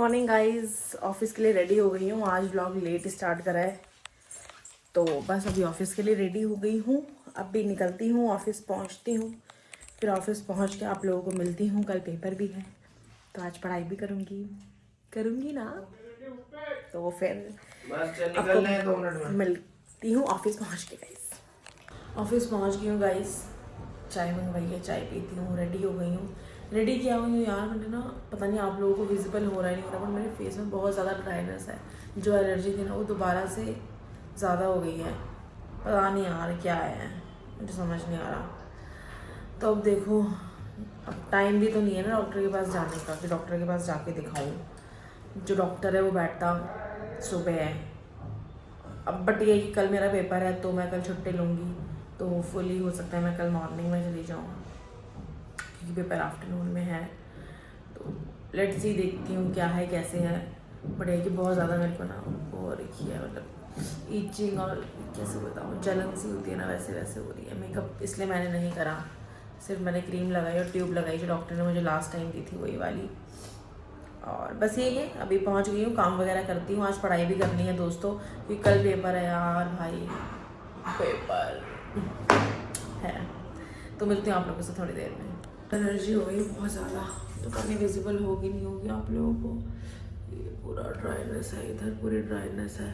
Morning guys. Office के लिए ready हो गई हूँ। आज व्लॉग लेट स्टार्ट करा है तो बस अभी ऑफिस के लिए रेडी हो गई हूँ। अब भी निकलती हूँ, ऑफिस पहुँचती हूँ, फिर ऑफिस पहुँच के आप लोगों को मिलती हूँ। कल पेपर भी है तो आज पढ़ाई भी करूँगी ना, तो फिर आपको मिलती हूँ ऑफिस पहुँच के। गाइस ऑफिस पहुँच गई हूँ गाइस, चाय मंगवाई है, चाय पीती हूँ, रेडी हो गई हूँ। रेडी किया हुई हूँ यार, मैंने ना पता नहीं आप लोगों को विजिबल हो रहा है नहीं हो रहा, बट मेरे फेस में बहुत ज़्यादा ड्राइनेस है। जो एलर्जी थी ना वो दोबारा से ज़्यादा हो गई है। पता नहीं यार क्या है, मुझे समझ नहीं आ रहा। तो अब देखो, अब टाइम भी तो नहीं है ना डॉक्टर के पास जाने का कि डॉक्टर के पास जाके दिखाऊँ। जो डॉक्टर है वो बैठता सुबह है। अब बट ये कि कल मेरा पेपर है तो मैं कल छुट्टी लूँगी, तो होपफुली हो सकता है मैं कल मॉर्निंग में चली जाऊँ क्योंकि पेपर आफ्टरनून में है। तो लेट्स सी, देखती हूँ क्या है कैसे है। बट ये कि बहुत ज़्यादा मेरे को ना वो हो रखी है, मतलब ईचिंग और कैसे बताऊँ, जलन सी होती है ना, वैसे वैसे हो रही है। मेकअप इसलिए मैंने नहीं करा, सिर्फ मैंने क्रीम लगाई और ट्यूब लगाई जो डॉक्टर ने मुझे लास्ट टाइम दी थी, वही वाली। और बस यही है, अभी पहुंच गई हूँ, काम वगैरह करती हूँ। आज पढ़ाई भी करनी है दोस्तों क्योंकि कल पेपर है यार भाई, पेपर है। तो मिलती हूँ आप लोगों से थोड़ी देर में। एनर्जी हो गई बहुत ज़्यादा, तो कभी विजिबल होगी नहीं होगी आप लोगों को। ये पूरा ड्राइनेस है, इधर पूरी ड्राइनेस है।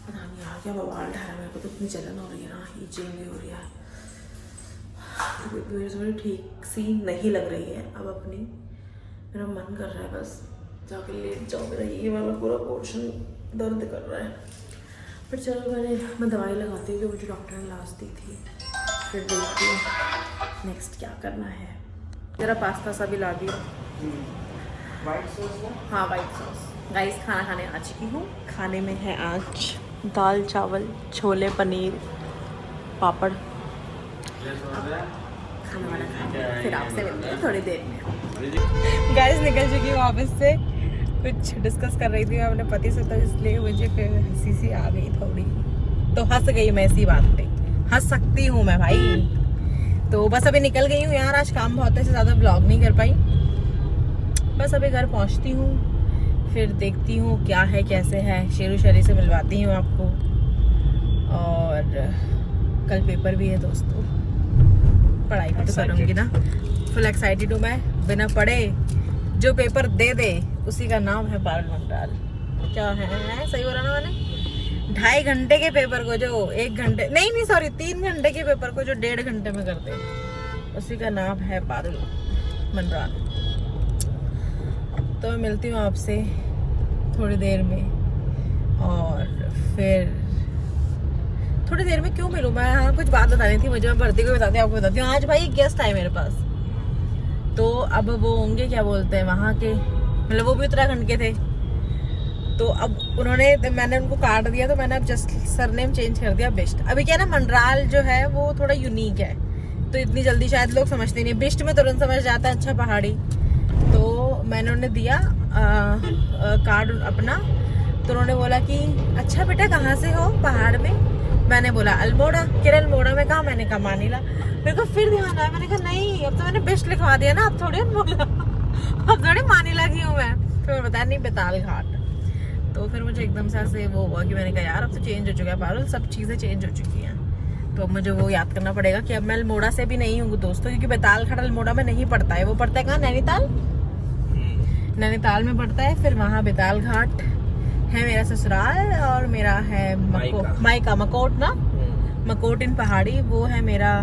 पता नहीं यार क्या बवाल है, मेरे को तो इतनी जलन हो रही है ना, ईचिंग भी हो रही है। मेरे से ठीक सी नहीं लग रही है अब अपनी। मेरा मन कर रहा है बस जाके लेट जाओ, मेरा ये वाला पूरा पोर्शन दर्द कर रहा है। पर चलो मैं दवाई लगाती हूँ जो मुझे डॉक्टर ने लास्ट दी थी, फिर देखती हूँ नेक्स्ट क्या करना है। मेरा पास्ता सा भी ला दिया, वाइट सॉस है? हाँ वाइट सॉस। गाइस खाना खाने आ चुकी हूँ। खाने में है आज दाल चावल, छोले पनीर, पापड़। खाना वाना खाएंगे, फिर आपसे मिलते हैं थोड़ी देर में। गाइस निकल चुकी हूँ ऑफिस से, कुछ डिस्कस कर रही थी मैं अपने पति से, तो इसलिए मुझे फिर हंसी सी आ गई थोड़ी, तो हंस गई मैं इसी बात पे। हंस सकती हूँ मैं भाई। तो बस अभी निकल गई हूँ यार, आज काम बहुत है, ज़्यादा ब्लॉग नहीं कर पाई। बस अभी घर पहुँचती हूँ, फिर देखती हूँ क्या है कैसे है, शेरू शरी से मिलवाती हूँ आपको। और कल पेपर भी है दोस्तों, पढ़ाई भी तो करूँगी ना। फुल एक्साइटेड हूँ मैं, बिना पढ़े जो पेपर दे दे उसी का नाम है पारुल मंडराल। क्या है सही बोला ना मैंने? 2.5 घंटे के पेपर को जो 1 घंटे नहीं सॉरी 3 घंटे के पेपर को जो 1.5 घंटे में कर दे, उसी का नाम है पारुल मंडराल। तो मैं मिलती हूँ आपसे थोड़ी देर में, और फिर थोड़ी देर में क्यों मिलूँ मैं, हाँ कुछ बात बतानी थी मुझे, मैं भर्ती को बताती हूँ, आपको बताती हूँ। आज भाई गेस्ट आए मेरे पास, तो अब वो होंगे क्या बोलते हैं वहाँ के, मतलब वो भी उत्तराखंड के थे। तो अब मैंने उनको काट दिया, तो मैंने अब जस्ट सरनेम चेंज कर दिया बिष्ट। अभी क्या ना, मंडराल जो है वो थोड़ा यूनिक है, तो इतनी जल्दी शायद लोग समझते नहीं। बिष्ट में तुरंत समझ जाता है, अच्छा पहाड़ी। तो मैंने उन्हें दिया कार्ड अपना, तो उन्होंने बोला कि अच्छा बेटा कहाँ से हो पहाड़ में। मैंने बोला अल्मोड़ा। किरण मोड़ा में कहा, मैंने कहा मानीला। मेरे को फिर ध्यान आया, मैंने कहा नहीं अब तो मैंने बिष्ट लिखवा दिया ना, अब थोड़ी अल्मोड़ा, अब थोड़ी मानीला की हूँ मैं। फिर मैं बताया नहीं बेताल घाट। तो फिर मुझे एकदम से ऐसे वो हुआ कि मैंने कहा यार अब तो चेंज हो चुका है पारुल, सब चीज़ें चेंज हो चुकी हैं। तो अब मुझे वो याद करना पड़ेगा कि अब मैं अल्मोड़ा से भी नहीं हूँ दोस्तों, क्योंकि बेताल घाट अल्मोड़ा में नहीं पड़ता है, वो पड़ता है कहाँ, नैनीताल। नैनीताल में पड़ता है, फिर वहाँ बेताल घाट है मेरा ससुराल, और मेरा है मायका मकोट ना, मकोट इन पहाड़ी, वो है मेरा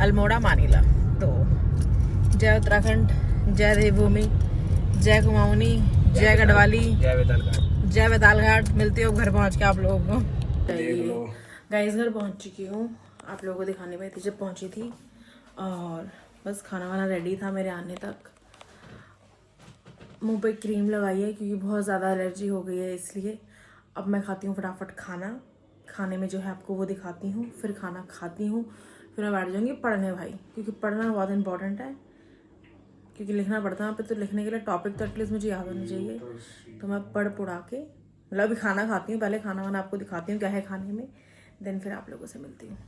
अल्मोड़ा मानीला। तो जय उत्तराखंड, जय देवभूमि, जय कुमाऊनी, जय गढ़वाली, जय बेताल घाट। मिलती हूँ घर पहुँच के आप लोगों को। गाइस घर पहुँच चुकी हूँ, आप लोगों को दिखाने में थी जब पहुँची थी, और बस खाना वाना रेडी था मेरे आने तक। मुंह पे क्रीम लगाई है क्योंकि बहुत ज़्यादा एलर्जी हो गई है, इसलिए अब मैं खाती हूँ फटाफट खाना। खाने में जो है आपको वो दिखाती हूँ, फिर खाना खाती हूँ, फिर मैं बैठ जाऊँगी पढ़ने भाई, क्योंकि पढ़ना बहुत इंपॉर्टेंट है, क्योंकि लिखना पड़ता है वहाँ पे। तो लिखने के लिए टॉपिक तो एटलीस्ट मुझे याद होना चाहिए। तो मैं पढ़ पुढ़ा के, मतलब अभी खाना खाती हूँ, पहले खाना वाना आपको दिखाती हूँ क्या है खाने में, देन फिर आप लोगों से मिलती हूँ।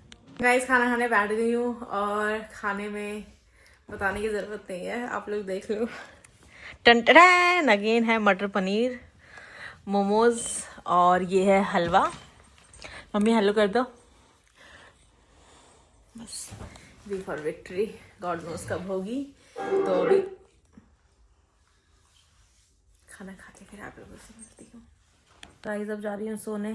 गाइस खाना खाने बैठ गई हूँ, और खाने में बताने की ज़रूरत नहीं है, आप लोग देख लो। टन अगेन है मटर पनीर, मोमोज और ये है हलवा। मम्मी हेलो कर दो। बस V for victory, God knows कब होगी। तो अभी खाना खा के फिर आप लोगों से मिलती हूँ। गाइस अब जा रही हूँ सोने,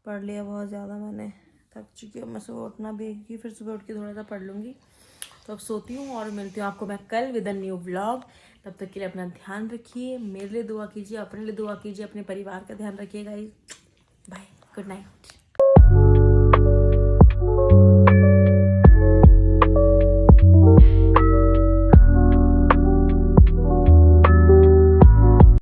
पढ़ लिया बहुत ज़्यादा मैंने, थक चुकी हूँ। मैं सुबह उठना भी है, फिर सुबह उठ के थोड़ा सा पढ़ लूँगी। तो अब सोती हूँ और मिलती हूँ आपको मैं कल विद अ न्यू व्लॉग। तब तक के लिए अपना ध्यान रखिए, मेरे लिए दुआ कीजिए, अपने लिए दुआ कीजिए, अपने परिवार का ध्यान रखिएगा। Bye, good night.